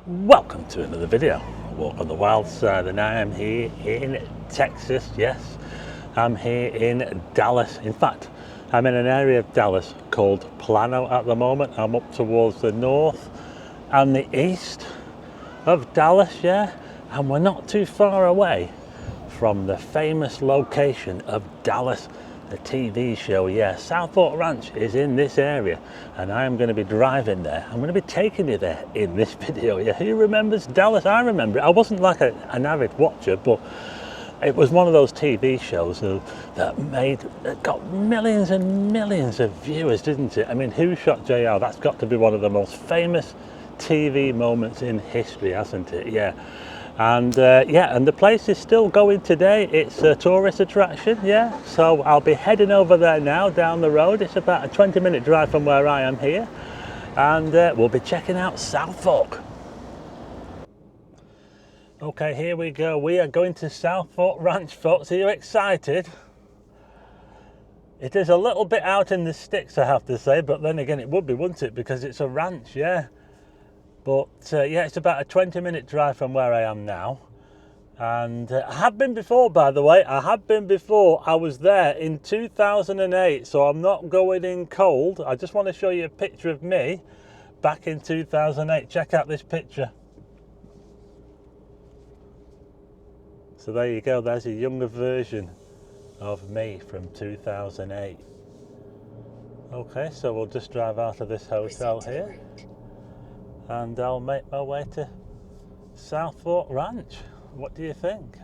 Welcome to another video. Walk on the wild side, and I am here in Texas. Yes, I'm here in Dallas. In fact, I'm in an area of Dallas called Plano at the moment. I'm up towards the north and the east of Dallas, yeah, and we're not too far away from the famous location of Dallas, the TV show. Yeah, Southfork Ranch is in this area, and I am going to be driving there. I'm going to be taking you there in this video. Yeah, who remembers Dallas? I remember it. I wasn't like an avid watcher, but it was one of those TV shows that got millions and millions of viewers, didn't it? I mean, Who Shot JR? That's got to be one of the most famous TV moments in history, hasn't it? Yeah. And and the place is still going today. It's a tourist attraction, yeah. So I'll be heading over there now down the road. It's about a 20-minute drive from where I am here, and we'll be checking out Southfork. Okay, here we go. We are going to Southfork Ranch, folks. Are you excited? It is a little bit out in the sticks, I have to say, but then again it would be, wouldn't it, because it's a ranch, yeah. But yeah, it's about a 20-minute drive from where I am now. And I have been before, by the way. I have been before. I was there in 2008, so I'm not going in cold. I just want to show you a picture of me back in 2008. Check out this picture. So there you go. There's a younger version of me from 2008. Okay, so we'll just drive out of this hotel here, and I'll make my way to Southfork Ranch. What do you think?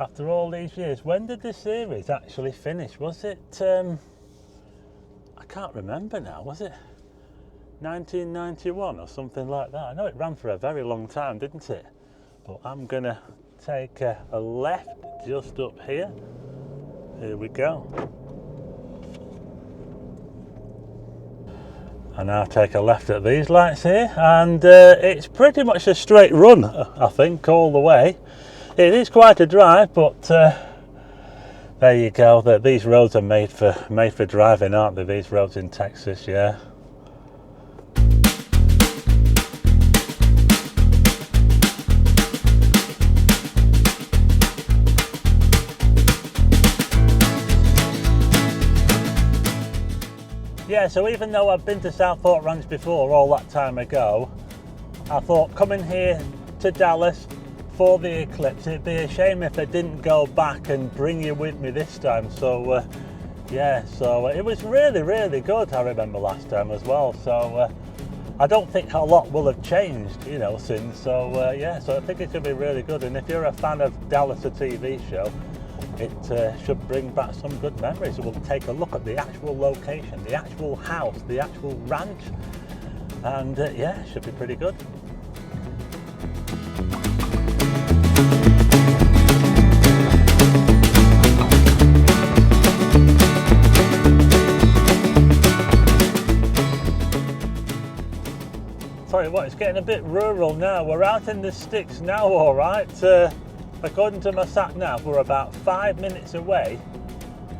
After all these years, when did the series actually finish? Was it, I can't remember now, was it 1991 or something like that? I know it ran for a very long time, didn't it? But I'm gonna take a left just up here. Here we go. And I'll take a left at these lights here, and it's pretty much a straight run, I think, all the way. It is quite a drive, but there you go. These roads are made for driving, aren't they? These roads in Texas, yeah. Yeah, so even though I've been to Southfork Ranch before all that time ago, I thought coming here to Dallas for the eclipse, it'd be a shame if I didn't go back and bring you with me this time. So yeah, so it was really, really good, I remember last time as well. So I don't think a lot will have changed, you know, since. So yeah, so I think it should be really good. And if you're a fan of Dallas, a TV show, it should bring back some good memories. We'll take a look at the actual location, the actual house, the actual ranch, and yeah, it should be pretty good. Tell you what, it's getting a bit rural now. We're out in the sticks now, all right. According to my sat nav, we're about 5 minutes away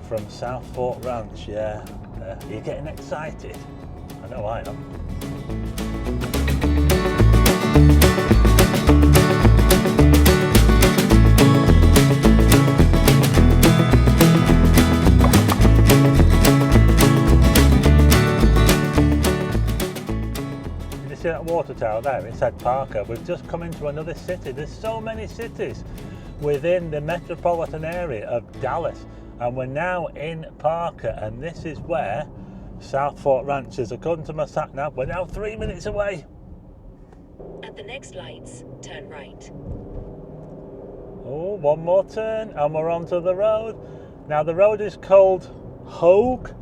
from Southfork Ranch. Yeah, are you getting excited? I know I am. Did you see that water tower there? It said Parker. We've just come into another city. There's so many cities within the metropolitan area of Dallas, and we're now in Parker, and this is where Southfork Ranch is. According to my sat nav, we're now 3 minutes away. At the next lights, turn right. Oh, one more turn and we're onto the road. Now the road is called Hogue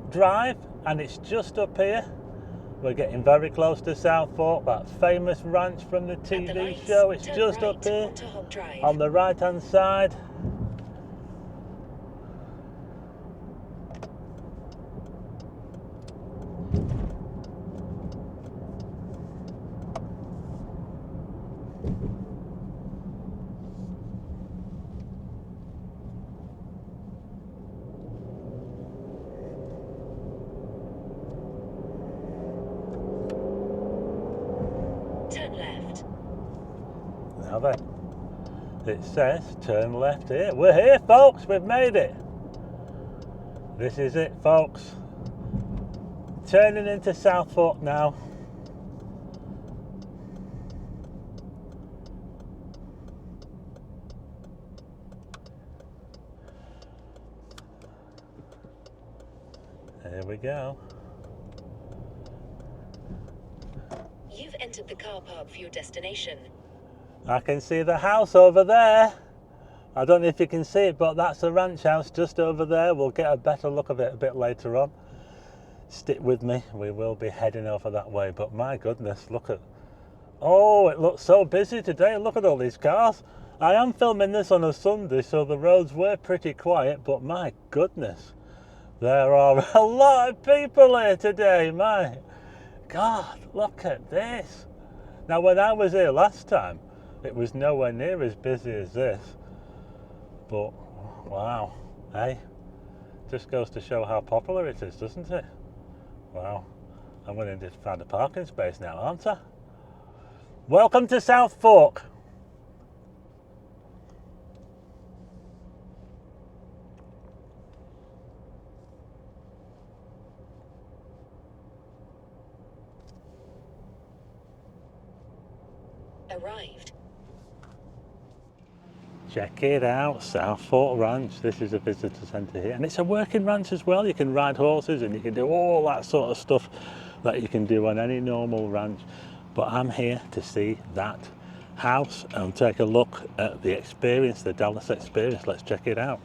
Drive, and it's just up here. We're getting very close to Southfork, that famous ranch from the TV show. It's just up here on the right hand side. Turn left. Now then, it says turn left here. We're here, folks. We've made it. This is it, folks. Turning into Southfork now. Here we go. You've entered the car park for your destination. I can see the house over there. I don't know if you can see it, but that's the ranch house just over there. We'll get a better look of it a bit later on. Stick with me. We will be heading over that way. But my goodness, look at... Oh, it looks so busy today. Look at all these cars. I am filming this on a Sunday, so the roads were pretty quiet. But my goodness, there are a lot of people here today. My God, look at this. Now, when I was here last time, it was nowhere near as busy as this. But, wow, hey, just goes to show how popular it is, doesn't it? Wow, I'm going to find a parking space now, aren't I? Welcome to Southfork. Arrived. Check it out, Southfork Ranch. This is a visitor centre here, and it's a working ranch as well. You can ride horses and you can do all that sort of stuff that you can do on any normal ranch. But I'm here to see that house and take a look at the experience, the Dallas experience. Let's check it out.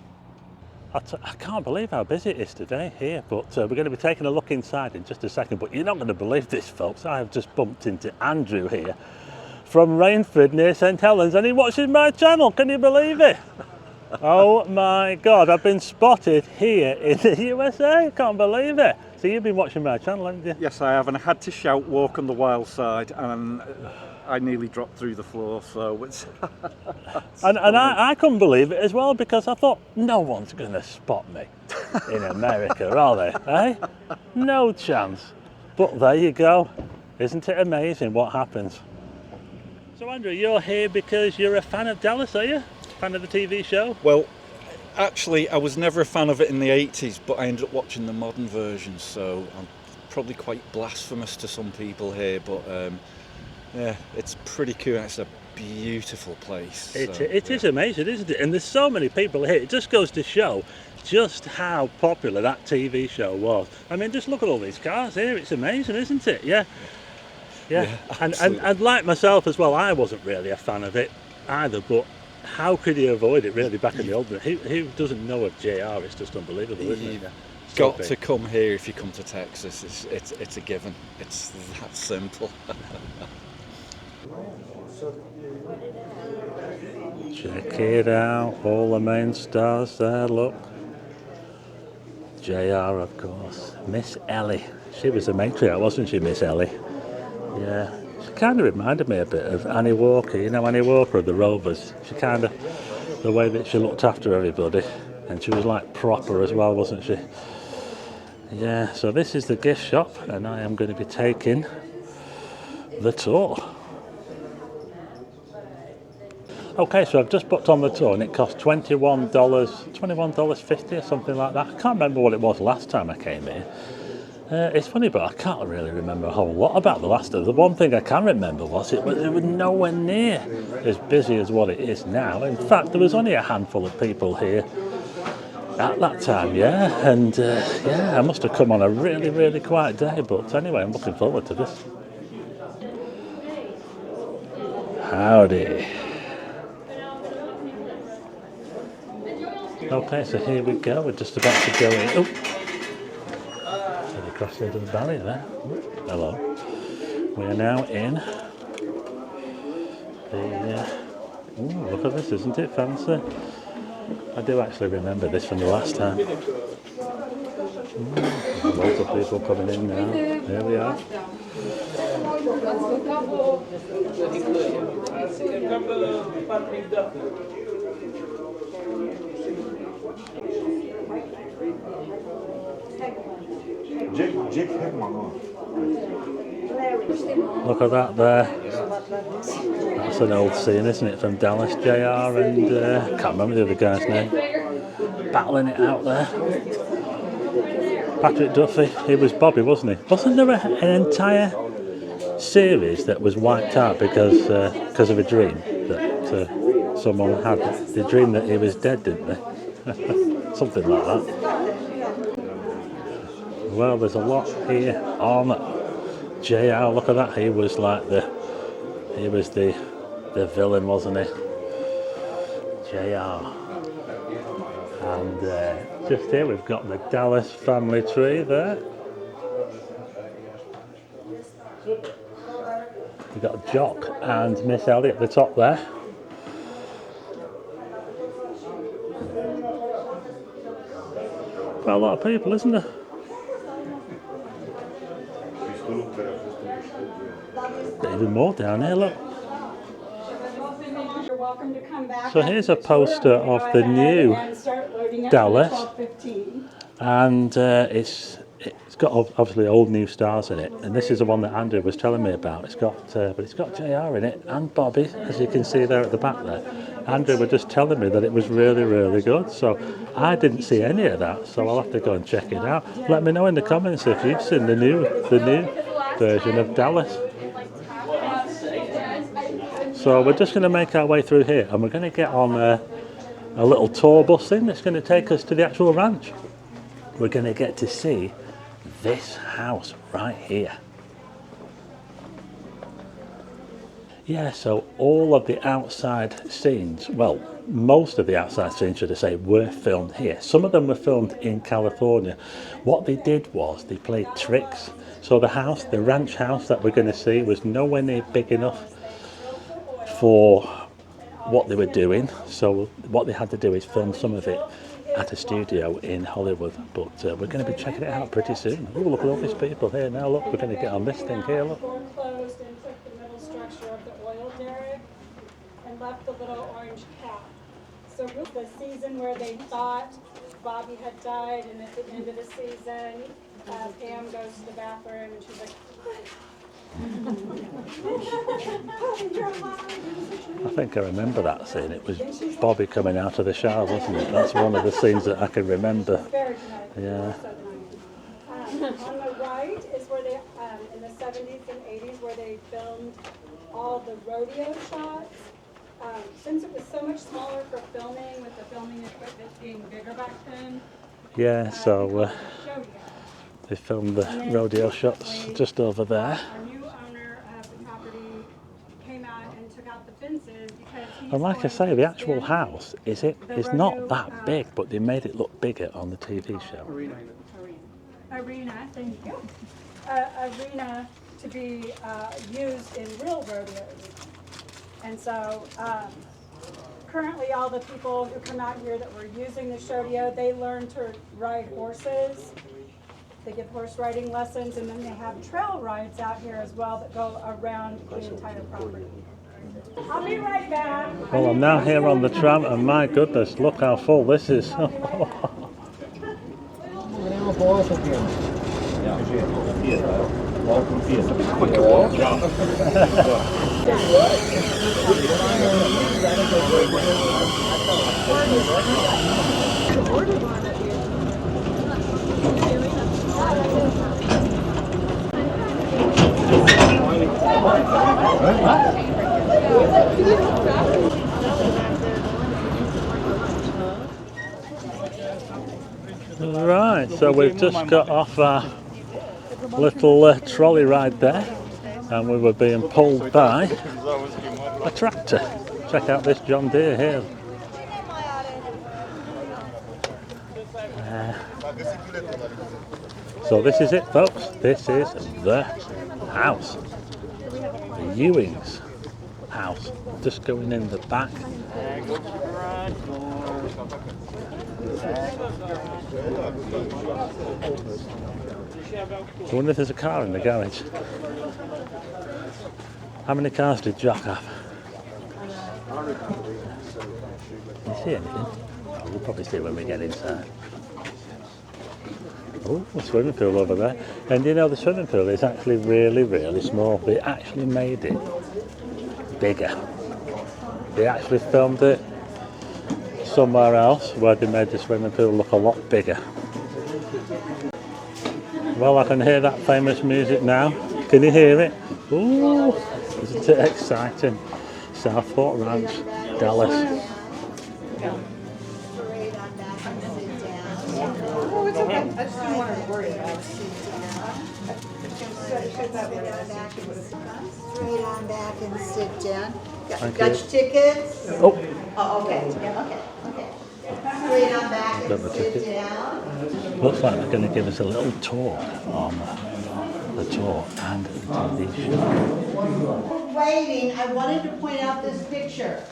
I can't believe how busy it is today here, but we're going to be taking a look inside in just a second. But you're not going to believe this, folks. I have just bumped into Andrew here from Rainford near St Helens, and he watches my channel. Can you believe it? Oh my God, I've been spotted here in the USA. Can't believe it. So you've been watching my channel, haven't you? Yes, I have, and I had to shout "Walk on the Wild Side," and I nearly dropped through the floor. So it's and I couldn't believe it as well, because I thought, no one's going to spot me in America, are they? Eh? No chance. But there you go. Isn't it amazing what happens? So Andrew, you're here because you're a fan of Dallas, are you? Fan of the TV show? well. Actually, I was never a fan of it in the 80s, but I ended up watching the modern version. So I'm probably quite blasphemous to some people here, but yeah, it's pretty cool. It's a beautiful place. It is amazing, isn't it? And there's so many people here. It just goes to show just how popular that TV show was. I mean, just look at all these cars here. It's amazing, isn't it? Yeah. And like myself as well, I wasn't really a fan of it either, but how could you avoid it really back in the old days? Who doesn't know of JR? It's just unbelievable, isn't it? You've got to come here if you come to Texas. It's a given. It's that simple. Check it out, all the main stars there, look. JR, of course. Miss Ellie. She was a matriarch, wasn't she, Miss Ellie? Yeah. She kind of reminded me a bit of Annie Walker. You know Annie Walker of the Rovers? She kind of, the way that she looked after everybody. And she was like proper as well, wasn't she? Yeah, so this is the gift shop, and I am going to be taking the tour. Okay, so I've just booked on the tour, and it cost $21.50 or something like that. I can't remember what it was last time I came here. It's funny, but I can't really remember a whole lot about the last of. The one thing I can remember was it was nowhere near as busy as what it is now. In fact, there was only a handful of people here at that time, yeah. And yeah, I must have come on a really, really quiet day. But anyway, I'm looking forward to this. Howdy. Okay, so here we go. We're just about to go in. Oh. Crossed into the barrier there. Hello. We are now in the. Look at this, isn't it fancy? I do actually remember this from the last time. Lots of people coming in now. Here we are. Look at that there. That's an old scene, isn't it, from Dallas, JR and can't remember the other guy's name. Battling it out there. Patrick Duffy, he was Bobby, wasn't he? Wasn't there an entire series that was wiped out because of a dream that someone had? They dreamed that he was dead, didn't they? Something like that. Well, there's a lot here on JR. Look at that. He was the villain, wasn't he? JR. And just here we've got the Dallas family tree there. We've got Jock and Miss Ellie at the top there. Quite a lot of people, isn't there? Even more down here, look. So here's a poster of the new Dallas, and it's got obviously old new stars in it, and this is the one that Andrew was telling me about. But it's got JR in it and Bobby, as you can see there at the back there. Andrew was just telling me that it was really, really good, so I didn't see any of that, so I'll have to go and check it out. Let me know in the comments if you've seen the new version of Dallas. So we're just going to make our way through here, and we're going to get on a little tour bus thing that's going to take us to the actual ranch. We're going to get to see this house right here. Yeah, so all of the outside scenes, well, most of the outside scenes, should I say, were filmed here. Some of them were filmed in California. What they did was they played tricks. So the ranch house that we're going to see was nowhere near big enough for what they were doing, so what they had to do is film some of it at a studio in Hollywood, but we're going to be checking it out pretty soon. Oh, look at all these people here now. Look, we're going to get on this thing here. Look. Closed and took the middle structure of the oil derrick and left the little orange cap. So it was the season where they thought Bobby had died, and at the end of the season, Pam goes to the bathroom and she's like, I think I remember that scene. It was Bobby coming out of the shower, wasn't it? That's one of the scenes that I can remember. Yeah. On the right is where they, in the 70s and 80s, where they filmed all the rodeo shots. Since it was so much smaller for filming, with the filming equipment being bigger back then. Yeah, so they filmed the rodeo shots just over there. And like I say, the actual house is not that big, but they made it look bigger on the TV show. Arena, thank you. Arena to be used in real rodeos. And so currently all the people who come out here that were using the rodeo, they learn to ride horses. They give horse riding lessons, and then they have trail rides out here as well that go around the entire property. I'll be right back. Well, I'm now here on the tram, and my goodness, look how full this is. Right, so we've just got off our little trolley ride there, and we were being pulled by a tractor. Check out this John Deere here. So this is it, folks. This is the house, the Ewing's house. Just going in the back. I wonder if there's a car in the garage. How many cars did Jock have? Can you see anything? Oh, we'll probably see it when we get inside. Oh, a swimming pool over there. And you know, the swimming pool is actually really, really small. They actually made it bigger. They actually filmed it somewhere else where they made the swimming pool look a lot bigger. Well, I can hear that famous music now. Can you hear it? Ooh, isn't it exciting? Southfork Ranch, Dallas. Oh, it's okay. I just didn't want to worry about it. Straight on back and sit down. Thank Got you. your tickets? Oh, Oh, okay, okay. Straight on back Got and the sit ticket. down. looks like they're going to give us a little tour on the tour and the TV show. We're waiting, I wanted to point out this picture.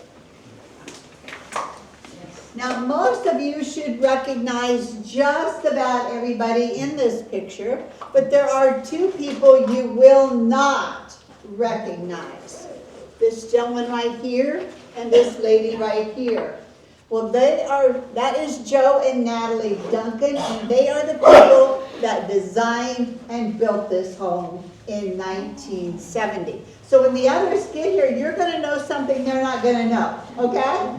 Now, most of you should recognize just about everybody in this picture, but there are two people you will not recognize. This gentleman right here and this lady right here. Well, that is Joe and Natalie Duncan, and they are the people that designed and built this home in 1970. So when the others get here, you're gonna know something they're not gonna know, okay?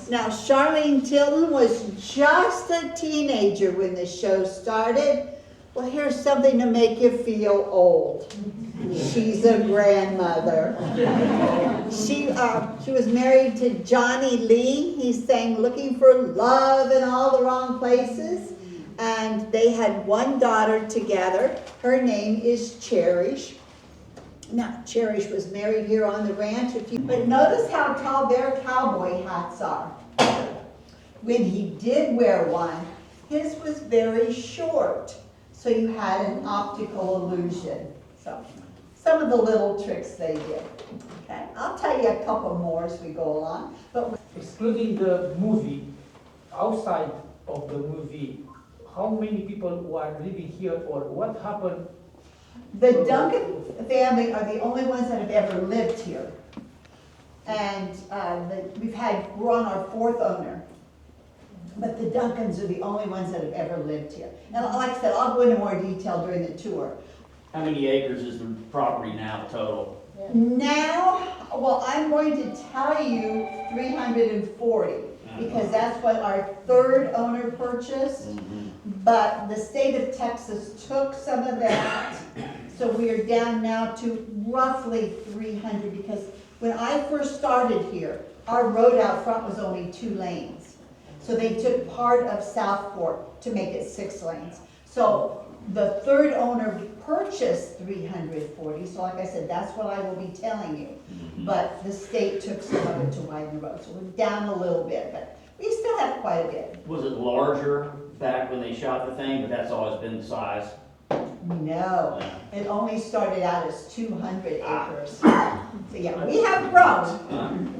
Now, Charlene Tilton was just a teenager when the show started. Well, here's something to make you feel old. She's a grandmother. She was married to Johnny Lee. He sang Looking for Love in All the Wrong Places. And they had one daughter together. Her name is Cherish. Now, Cherish was married here on the ranch. But notice how tall their cowboy hats are. When he did wear one, his was very short. So you had an optical illusion. So, some of the little tricks they did. Okay, I'll tell you a couple more as we go along. But excluding the movie, outside of the movie, how many people who are living here or what happened? the Duncan family are the only ones that have ever lived here. And we're on our fourth owner. But the Duncans are the only ones that have ever lived here. And like I said, I'll go into more detail during the tour. How many acres is the property now total? Now, well, I'm going to tell you 340, because that's what our third owner purchased. But the state of Texas took some of that, so we are down now to roughly 300, because when I first started here, our road out front was only 2 lanes. So they took part of Southfork to make it 6 lanes. So the third owner purchased 340, so like I said, that's what I will be telling you. But the state took some of it to widen the road, so we're down a little bit, but we still have quite a bit. Was it larger back when they shot the thing, but that's always been the size? No, it only started out as 200 acres. So yeah, we have grown.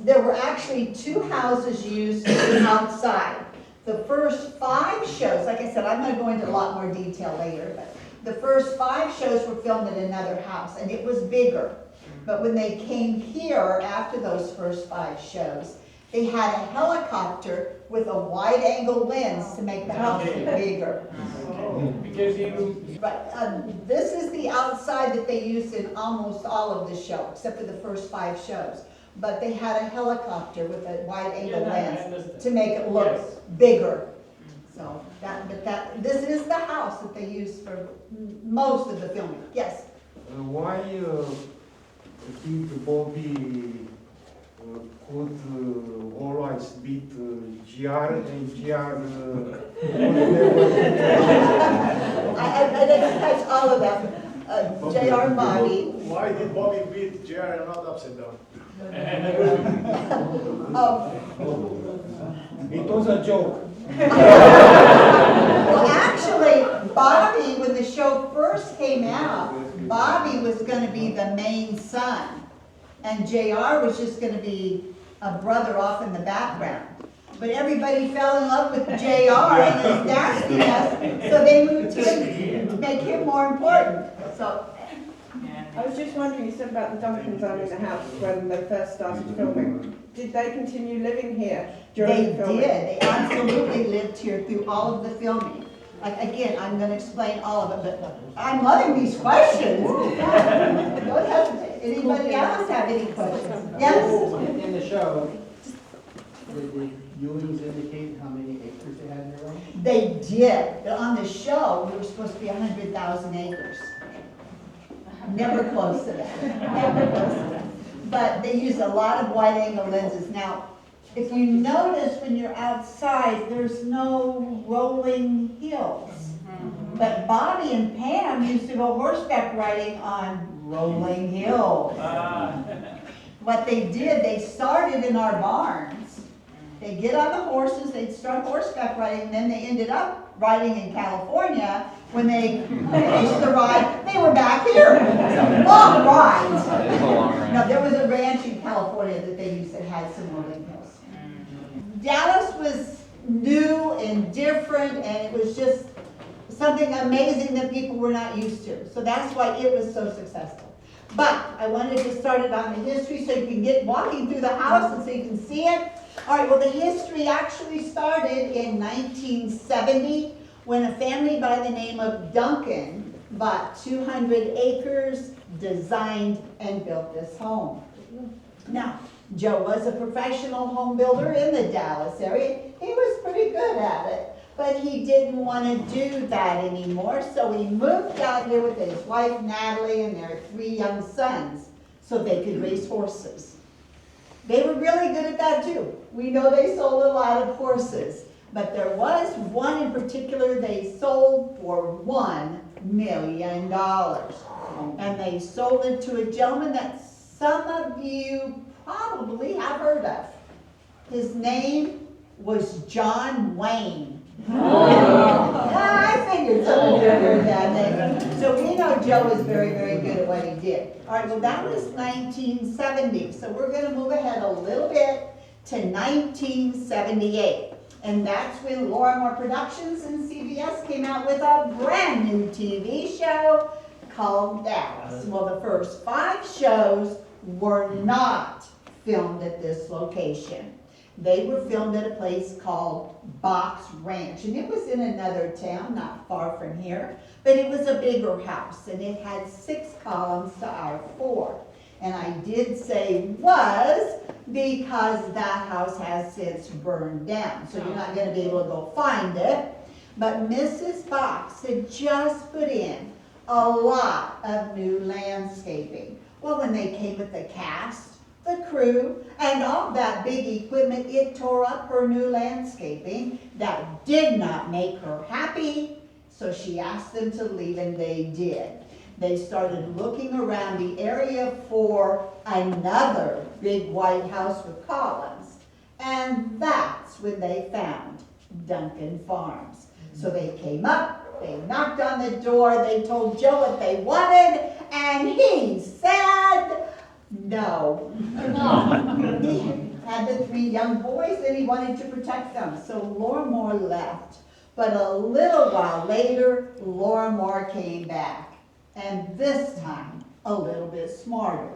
There were actually 2 houses used outside. The first 5 shows, like I said, I'm going to go into a lot more detail later, but the first 5 shows were filmed at another house, and it was bigger. But when they came here after those first 5 shows, they had a helicopter with a wide-angle lens to make the house bigger. But this is the outside that they used in almost all of the show, except for the first 5 shows. But they had a helicopter with a wide-angle lens to make it look bigger. So this is the house that they used for most of the filming. Yes? Why think Bobby could always beat GR and GR I didn't catch all of them. Jr. Bobby. Why did Bobby beat JR and not upside down? It was a joke. Well, actually, Bobby, when the show first came out, Bobby was going to be the main son, and JR was just going to be a brother off in the background. But everybody fell in love with JR and his nastiness, so they moved him to make him more important. So. I was just wondering, you said about the Duncans owning the house when they first started filming. Did they continue living here during the filming? They did. They absolutely lived here through all of the filming. Like, again, I'm going to explain all of it, but I'm loving these questions. Don't hesitate. Anybody else have any questions? Yes? In the show, did the viewings indicate how many acres they had in their own? They did. On the show, we were supposed to be 100,000 acres. Never close to that. Never close to that. But they use a lot of wide-angle lenses. Now, if you notice when you're outside, there's no rolling hills. But Bobby and Pam used to go horseback riding on rolling hills. What they did, they started in our barns. They get on the horses, they'd start horseback riding, and then they ended up riding in California. When they finished the ride, they were back here. Long rides. It is a long ride. No, there was a ranch in California that they used that had some rolling hills. Dallas was new and different, and it was just something amazing that people were not used to. So that's why it was so successful. But I wanted to start it on the history so you can get walking through the house and so you can see it. All right, well, the history actually started in 1970 when a family by the name of Duncan bought 200 acres, designed, and built this home. Now, Joe was a professional home builder in the Dallas area. He was pretty good at it, but he didn't want to do that anymore, so he moved out here with his wife Natalie and their 3 young sons so they could raise horses. They were really good at that too. We know they sold a lot of horses, but there was one in particular they sold for $1 million. And they sold it to a gentleman that some of you probably have heard of. His name was John Wayne. I figured some of you heard that name. So we know Joe was very, very good at what he did. All right, well, that was 1970. So we're going to move ahead a little bit to 1978. And that's when Lorimar Productions and CBS came out with a brand new TV show called Dallas. Well, the first 5 shows were not filmed at this location. They were filmed at a place called Box Ranch, and it was in another town not far from here, but it was a bigger house, and it had 6 columns to our 4. And I did say was because that house has since burned down, so you're not going to be able to go find it. But Mrs. Box had just put in a lot of new landscaping. Well, when they came with the cast, the crew, and all that big equipment, it tore up her new landscaping. That did not make her happy, so she asked them to leave, and they did. They started looking around the area for another big white house with columns, and that's when they found Duncan Farms. So they came up, they knocked on the door, they told Joe what they wanted, and he said no. He had the 3 young boys and he wanted to protect them, so Lorimar left. But a little while later, Lorimar came back, and this time a little bit smarter.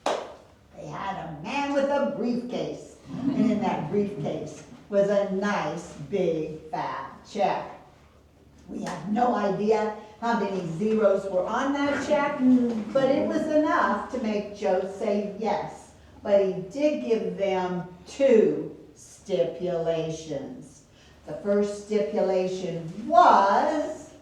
They had a man with a briefcase, and in that briefcase was a nice big fat check. We have no idea how many zeros were on that check, but it was enough to make Joe say yes. But he did give them 2 stipulations. The first stipulation was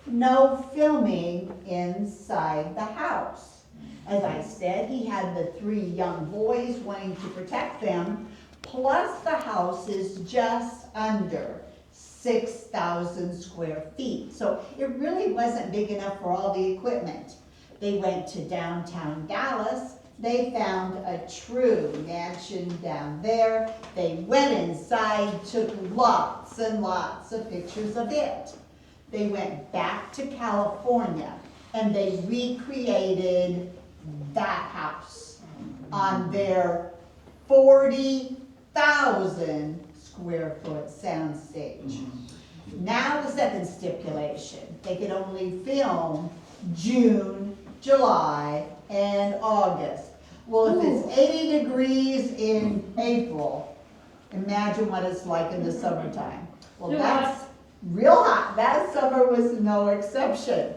no filming inside the house. As I said, he had the 3 young boys wanting to protect them, plus the house is just under 6,000 square feet. So it really wasn't big enough for all the equipment. They went to downtown Dallas. They found a true mansion down there. They went inside, took lots and lots of pictures of it. They went back to California and they recreated that house on their 40,000 square foot soundstage. Now the second stipulation, they could only film June, July, and August. Well, if it's 80 degrees in April, imagine what it's like in the summertime. Well, that's real hot. That summer was no exception.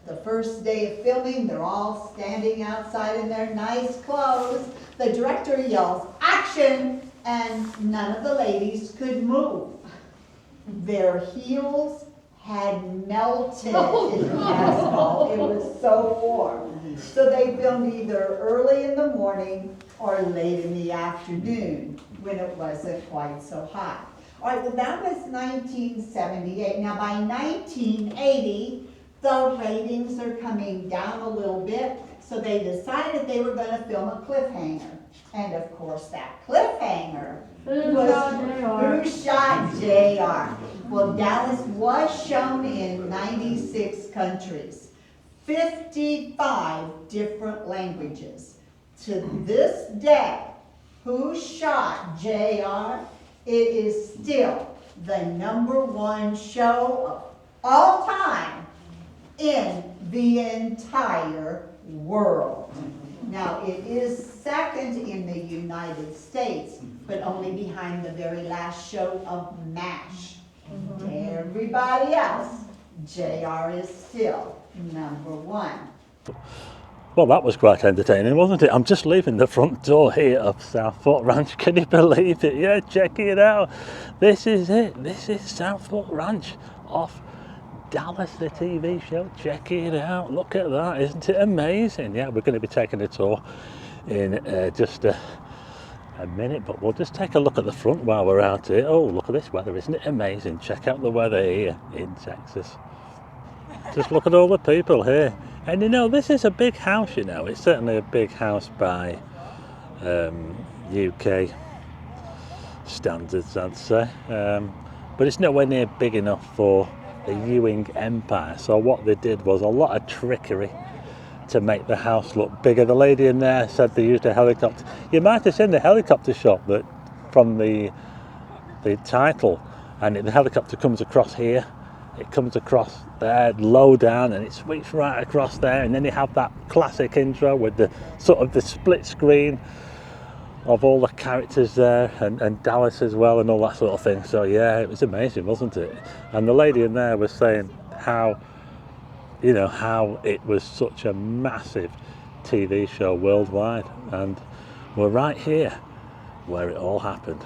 The first day of filming, they're all standing outside in their nice clothes. The director yells, "Action!" and none of the ladies could move. Their heels had melted in the asphalt. It was so warm. So they filmed either early in the morning or late in the afternoon when it wasn't quite so hot. All right, well, that was 1978. Now, by 1980, the ratings are coming down a little bit, so they decided they were going to film a cliffhanger. And of course, that cliffhanger was Who Shot JR? Well, Dallas was shown in 96 countries, 55 different languages. To this day, Who Shot JR? It is still the #1 show of all time in the entire world. Now, it is second in the United States, but only behind the very last show of MASH. Everybody else, JR is still #1. Well, that was quite entertaining, wasn't it? I'm just leaving the front door here of Southfork Ranch. Can you believe it? Yeah, check it out. This is it. This is Southfork Ranch off Dallas, the TV show. Check it out. Look at that. Isn't it amazing? Yeah, we're going to be taking a tour in just a minute, but we'll just take a look at the front while we're out here. Oh, look at this weather. Isn't it amazing? Check out the weather here in Texas. Just look at all the people here. And you know, this is a big house, you know. It's certainly a big house by UK standards, I'd say. But it's nowhere near big enough for the Ewing Empire. So what they did was a lot of trickery to make the house look bigger. The lady in there said they used a helicopter. You might have seen the helicopter shot that from the title, and the helicopter comes across here. It comes across there, low down, and it sweeps right across there, and then you have that classic intro with the sort of the split screen of all the characters there, and Dallas as well, and all that sort of thing. So yeah, it was amazing, wasn't it? And the lady in there was saying how, you know, how it was such a massive TV show worldwide, and we're right here where it all happened.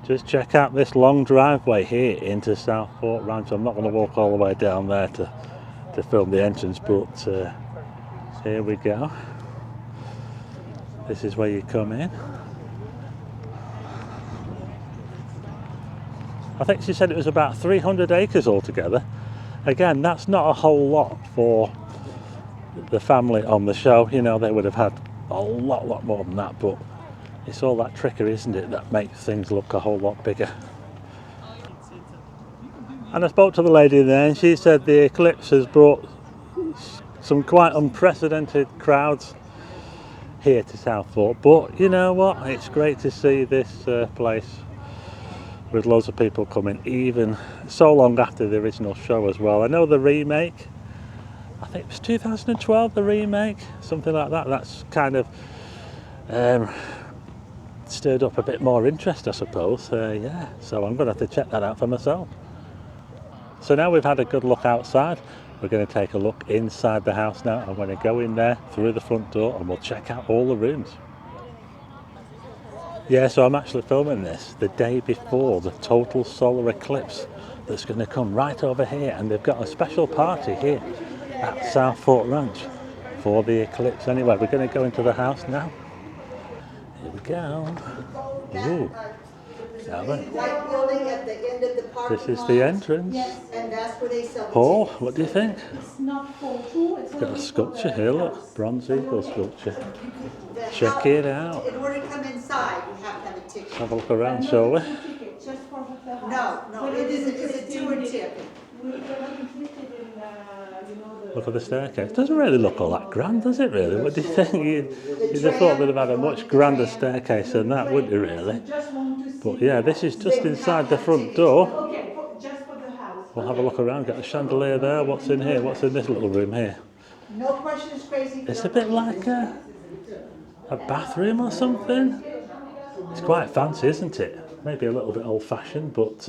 Just check out this long driveway here into Southfork Ranch. I'm not going to walk all the way down there to film the entrance, but here we go. This is where you come in. I think she said it was about 300 acres altogether. Again, that's not a whole lot for the family on the show. You know, they would have had a lot more than that, but it's all that trickery, isn't it, that makes things look a whole lot bigger. And I spoke to the lady there, and she said the eclipse has brought some quite unprecedented crowds here to Southfork. But you know what? It's great to see this place with loads of people coming, even so long after the original show as well. I know the remake, I think it was 2012, the remake, something like that. That's kind of stirred up a bit more interest, I suppose. Yeah, so I'm going to have to check that out for myself. So now we've had a good look outside, we're going to take a look inside the house now. I'm going to go in there through the front door and we'll check out all the rooms. Yeah, so I'm actually filming this the day before the total solar eclipse that's going to come right over here, and they've got a special party here at Southfork Ranch for the eclipse. Anyway, we're going to go into the house now. Here we go. Ooh. White building at the end of the parking This is the lot. entrance. Yes, and that's where they sell the Paul, tickets. what do you think? It's not for two, it's Got a only sculpture for the here, look. house. Bronze eagle sculpture. The Check house- it out. In order to come inside, you have to have a ticket. Have a look around, shall we? Ticket just for the house. No, But it is a interesting tour ticket. ticket. We're not interested in, you know, the. Look at the staircase. Doesn't really look all that grand, does it really? What do you think? You'd have thought they'd have had a much grander staircase than that, wouldn't you really? Just want to see. But yeah, this is just inside the front door. Okay, just for the house. We'll have a look around, get the chandelier there. What's in here? What's in this little room here? No questions, crazy. It's a bit like a bathroom or something. It's quite fancy, isn't it? Maybe a little bit old-fashioned, but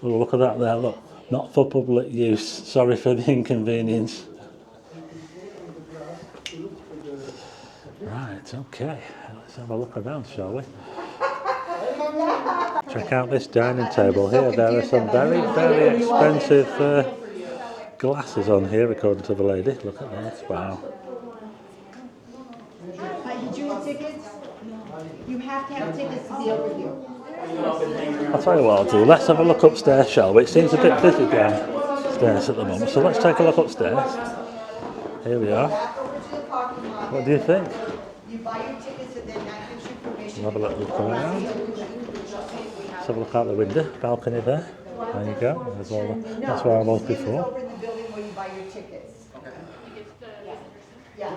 look at that there, look. Not for public use. Sorry for the inconvenience. Right, okay. Let's have a look around, shall we? Check out this dining table here. There are some very, very expensive glasses on here, according to the lady. Look at this. Wow. Did you have tickets? You have to have tickets to be over here. I'll tell you what I'll do. Let's have a look upstairs, shall we? It seems a bit busy downstairs at the moment, so let's take a look upstairs. Here we are. What do you think? You buy your tickets and then that gives you permission. We'll have a little look around. Let's have a look out the window, balcony there. There you go. That's where I was before. Over in the building where you buy your tickets. Yeah.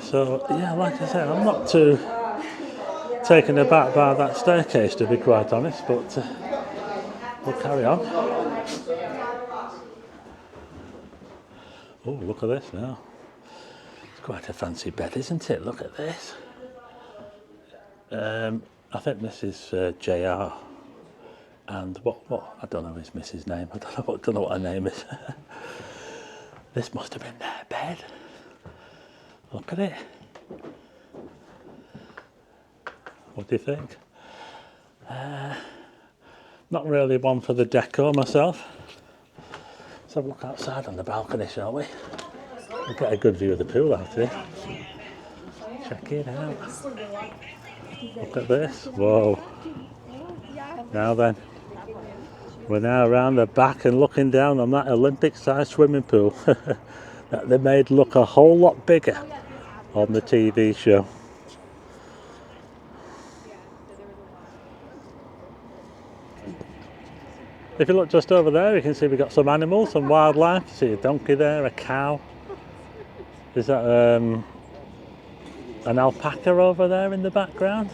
So like I said, I'm not too taken aback by that staircase, to be quite honest, but we'll carry on. Oh, look at this now. It's quite a fancy bed, isn't it? Look at this. I think this is Jr. And what I don't know his missus' name. I don't know what her name is. This must have been their bed. Look at it. What do you think? Not really one for the decor myself. Let's have a look outside on the balcony, shall we? We'll get a good view of the pool out here. Check it out. Look at this. Whoa. Now then. We're now around the back and looking down on that Olympic-sized swimming pool that they made look a whole lot bigger on the TV show. If you look just over there, you can see we've got some animals, some wildlife. You see a donkey there, a cow. Is that an alpaca over there in the background?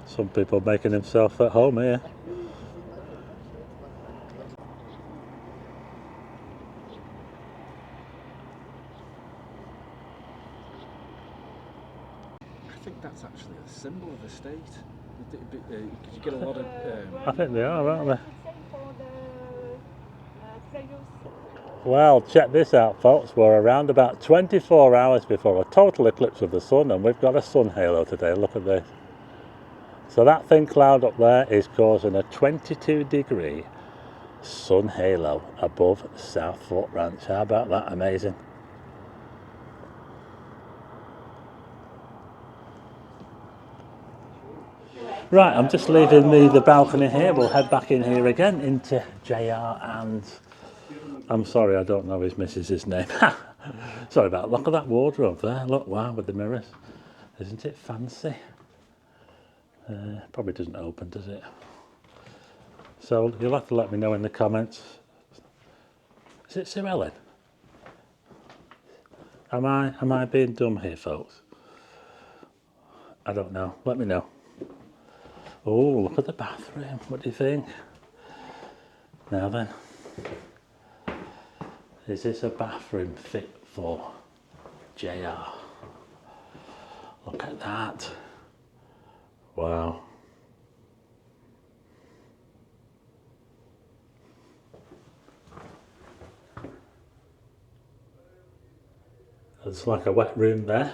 Some people making themselves at home here. I think that's actually a symbol of the state. Because you get a lot of... I think they are, aren't they? Well, check this out, folks. We're around about 24 hours before a total eclipse of the sun, and we've got a sun halo today. Look at this. So that thin cloud up there is causing a 22-degree sun halo above Southfork Ranch. How about that? Amazing. Right, I'm just leaving the balcony here. We'll head back in here again into JR, and I'm sorry, I don't know his missus' name. Sorry about that. Look at that wardrobe there. Look, wow, with the mirrors. Isn't it fancy? Probably doesn't open, does it? So you'll have to let me know in the comments. Is it Sue Ellen? Am I being dumb here, folks? I don't know. Let me know. Oh, look at the bathroom. What do you think? Now then, is this a bathroom fit for JR? Look at that. Wow. There's like a wet room there.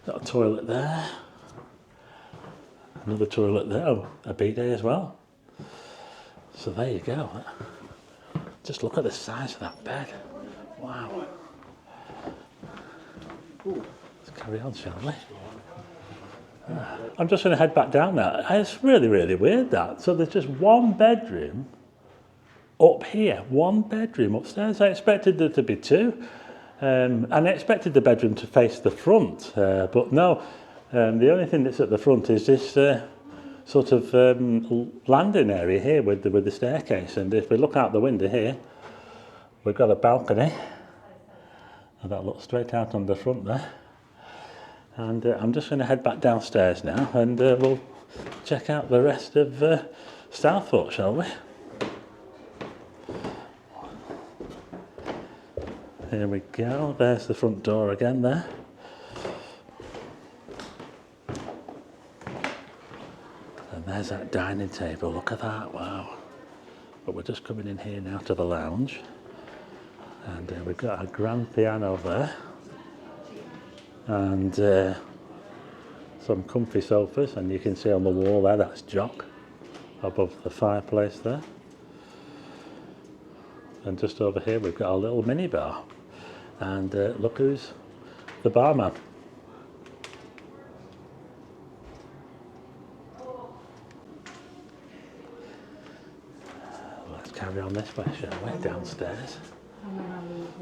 Got a toilet there. Another toilet there. Oh, a bidet as well. So there you go. Just look at the size of that bed. Wow. Let's carry on, shall we? I'm just going to head back down now. It's really, really weird that. So there's just one bedroom up here, one bedroom upstairs. I expected there to be two. And I expected the bedroom to face the front, but no. The only thing that's at the front is this sort of landing area here with the staircase. And if we look out the window here, we've got a balcony. And that looks straight out on the front there. And I'm just going to head back downstairs now, and we'll check out the rest of Southfork, shall we? Here we go, there's the front door again there. And there's that dining table, look at that, wow. But we're just coming in here now to the lounge. And we've got a grand piano there. And some comfy sofas, and you can see on the wall there, that's Jock above the fireplace there. And just over here we've got a little mini bar. And look who's the barman. Let's carry on this way, shall we? Downstairs.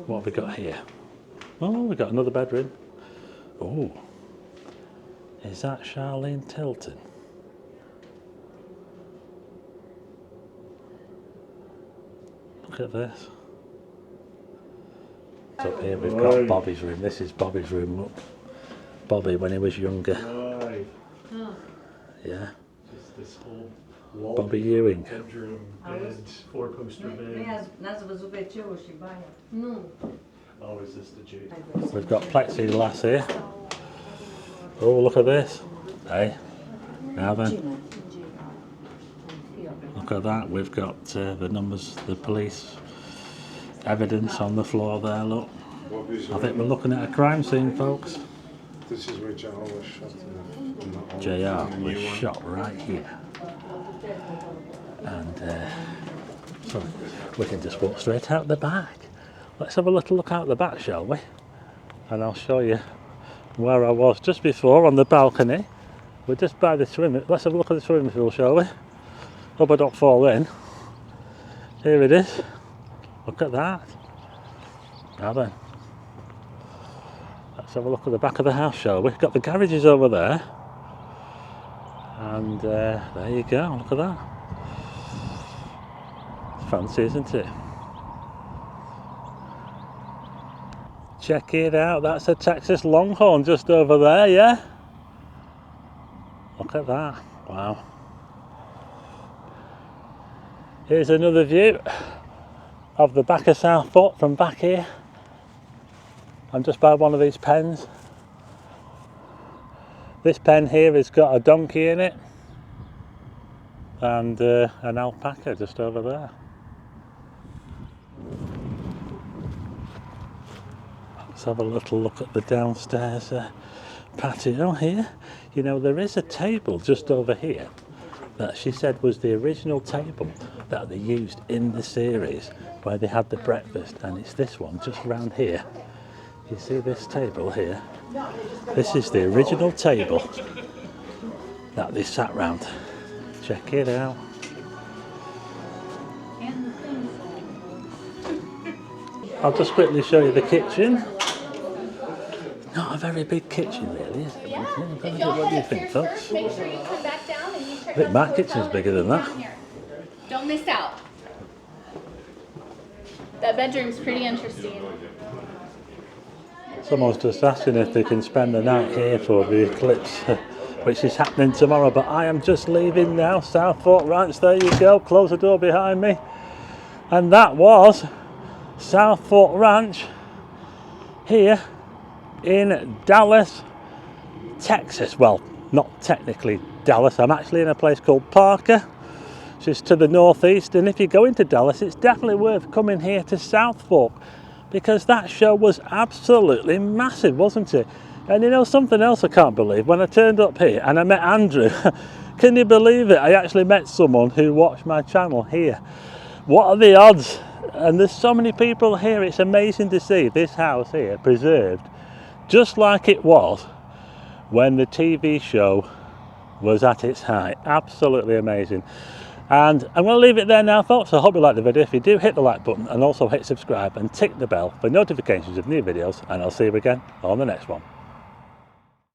What have we got here? Oh, we've got another bedroom. Oh, is that Charlene Tilton? Look at this. Up here we've got Bobby's room. This is Bobby's room. Look, Bobby when he was younger. Right. Yeah. Just this whole Bobby Ewing. bedroom, bed, four-poster bed. Oh, is this the J? We've got plexiglass here. Oh, look at this. Hey, now then. Look at that. We've got the numbers, the police evidence on the floor there, look. I think we're looking at a crime scene, folks. This is where JR was shot. JR was shot right here. And so we can just walk straight out the back. Let's have a little look out the back, shall we? And I'll show you where I was just before on the balcony. We're just by the swimming. Let's have a look at the swimming pool, shall we? Hope I don't fall in. Here it is. Look at that. Now then. Let's have a look at the back of the house, shall we? Got the garages over there. And there you go, look at that. Fancy, isn't it? Check it out, that's a Texas Longhorn just over there, yeah? Look at that, wow. Here's another view of the back of Southfork from back here. I'm just by one of these pens. This pen here has got a donkey in it and an alpaca just over there. Let's have a little look at the downstairs patio here. You know, there is a table just over here that she said was the original table that they used in the series where they had the breakfast, and it's this one just round here. You see this table here? This is the original table that they sat round. Check it out. I'll just quickly show you the kitchen. Not a very big kitchen really, is it? Yeah. What do you think, folks? Make sure you come back down and you I think my kitchen's bigger than that. Don't miss out. That bedroom's pretty interesting. Someone's just asking if they can spend the night here for the eclipse, which is happening tomorrow, but I am just leaving now. Southfork Ranch, there you go, close the door behind me. And that was Southfork Ranch here in Dallas, Texas. Well, not technically Dallas, I'm actually in a place called Parker, which is to the northeast, and if you go into Dallas, it's definitely worth coming here to Southfork, because that show was absolutely massive, wasn't it? And you know something else I can't believe, when I turned up here and I met Andrew, can you believe it? I actually met someone who watched my channel here. What are the odds? And there's so many people here, it's amazing to see this house here preserved just like it was when the TV show was at its height. Absolutely amazing. And I'm going to leave it there now, folks. I hope you liked the video. If you do, hit the like button and also hit subscribe and tick the bell for notifications of new videos, and I'll see you again on the next one.